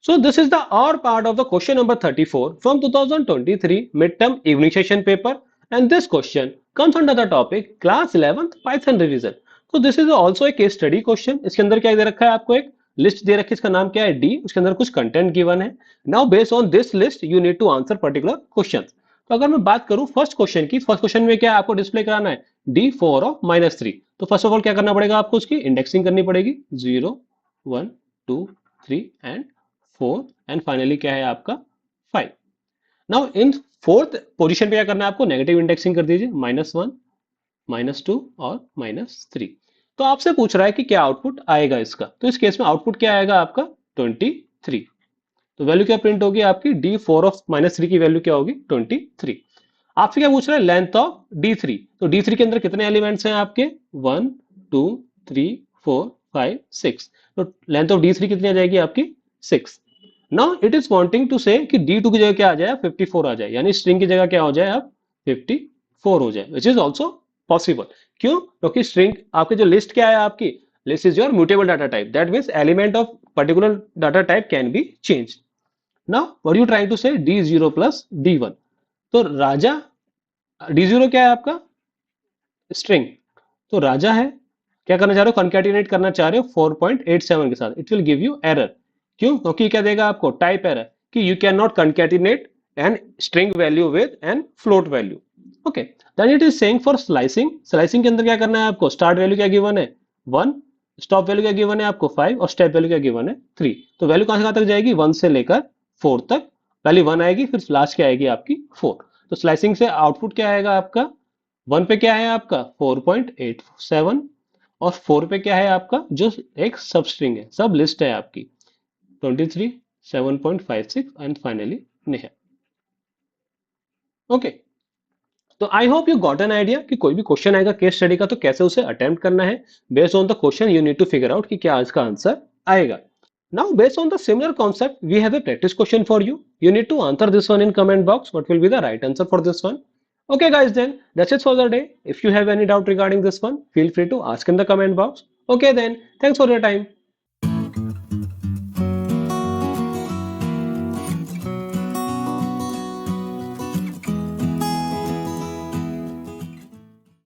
So this is the our part of the question number 34 from 2023 midterm evening session paper, and this question comes under the topic class 11th Python revision. So this is also a case study question. इसके अंदर क्या दे रखा है आपको, एक list दे रखी है, इसका नाम क्या है डी, उसके अंदर कुछ कंटेंट गिवन है. Now based on this list you need to answer particular question. तो अगर मैं बात करूं फर्स्ट क्वेश्चन की, फर्स्ट क्वेश्चन में क्या है, आपको डिस्प्ले कराना है डी 4 ऑफ -3. तो फर्स्ट ऑफ ऑल क्या करना पड़ेगा आपको, उसकी इंडेक्सिंग करनी पड़ेगी 0 1 2 3 एंड 4 एंड फाइनली क्या है आपका 5. नाउ इन फोर्थ पोजीशन पे क्या करना है आपको, नेगेटिव इंडेक्सिंग कर दीजिए -1 -2 और -3. तो आपसे पूछ रहा है कि क्या आउटपुट आएगा इसका. तो इस केस में आउटपुट क्या आएगा आपका 23. तो वैल्यू क्या प्रिंट होगी आपकी d4 ऑफ -3 की वैल्यू क्या होगी 23. आपसे क्या पूछ रहा है लेंथ ऑफ d3. तो d3 के अंदर कितने एलिमेंट्स हैं आपके 1 2 3 4 5 6. तो लेंथ ऑफ d3 कितनी आ जाएगी आपकी 6. Now it is wanting to say कि d2 की जगह क्या आ जाए 54 आ जाए, यानी स्ट्रिंग की जगह क्या हो जाए आप 54 हो जाए, विच इज ऑल्सो पॉसिबल. क्यों? क्योंकि स्ट्रिंग आपकी जो लिस्ट क्या है, आपकी list is your mutable data type. That means element of particular data type can be change. Now what you trying to say d0 plus d1. तो राजा d0 क्या है आपका स्ट्रिंग, तो राजा है. क्या करना चाह रहे हो, कंकैटिनेट करना चाह रहे हो 4.87 के साथ. It will give you error. क्यों? क्योंकि क्या देगा आपको टाइप एरर कि you can not concatenate an string value with an float value. Okay, then it is saying for slicing. Slicing के अंदर क्या करना है आपको, स्टार्ट वैल्यू क्या गिवन है 1, स्टॉप वैल्यू क्या गिवन है आपको 5 और स्टेप वैल्यू क्या गिवन है 3. तो वैल्यू कहां से कहां तक जाएगी 1 से लेकर 4 तक. पहले 1 आएगी, फिर लास्ट क्या आएगी आपकी 4. तो स्लाइसिंग से आउटपुट क्या आएगा आपका 1 पे क्या है आपका 4.87 और 4 पे क्या है आपका जो एक सब स्ट्रिंग है, सब लिस्ट है आपकी 23 7.56 एंड फाइनली नेहा. ओके, तो I hope you got an idea कि कोई भी क्वेश्चन आएगा केस स्टडी का तो कैसे उसे अटेम्प्ट करना है. Based on the question you need to figure out कि क्या इसका आंसर आएगा. Now based on the similar concept we have a practice question for you. You need to answer this one in comment box. What will be the right answer for this one? Okay guys, then that's it for the day. If you have any doubt regarding this one, feel free to ask in the comment box. Okay then, thanks for your time.